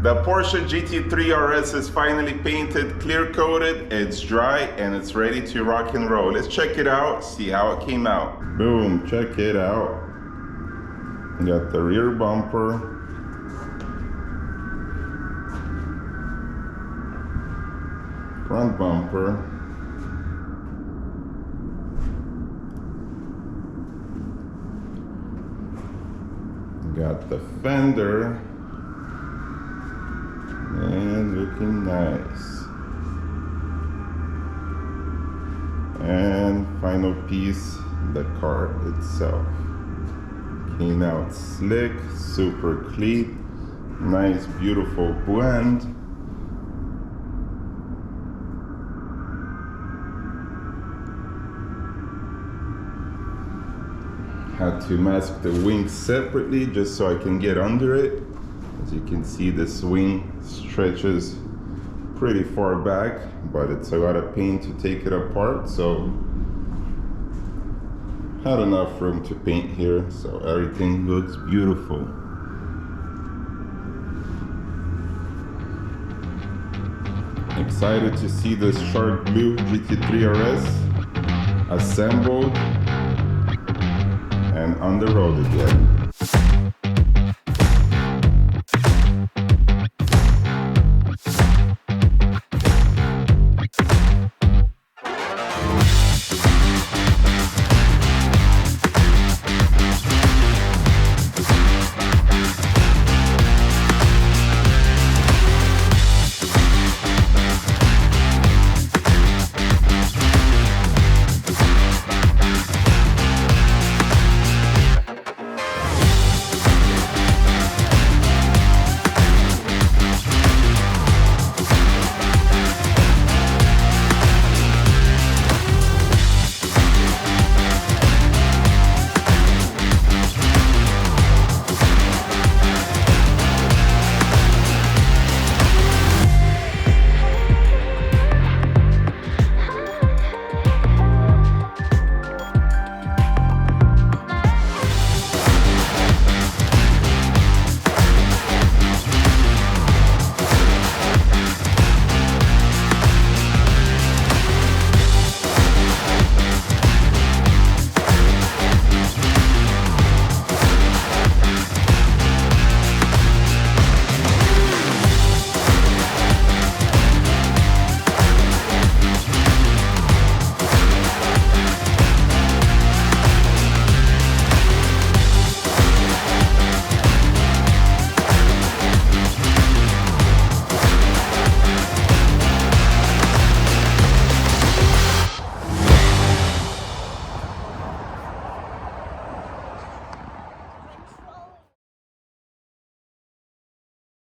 The Porsche GT3RS is finally painted, clear coated, it's dry, and it's ready to rock and roll. Let's check it out, see how it came out. Boom, check it out. Got the rear bumper. Front bumper. Got the fender. And looking nice. And final piece, the car itself. Came out slick, super clean, nice beautiful blend. Had to mask the wing separately just so I can get under it. As you can see, this wing stretches pretty far back, but it's a lot of pain to take it apart, so had enough room to paint here, so everything looks beautiful. Excited to see this shark blue GT3RS assembled and on the road again.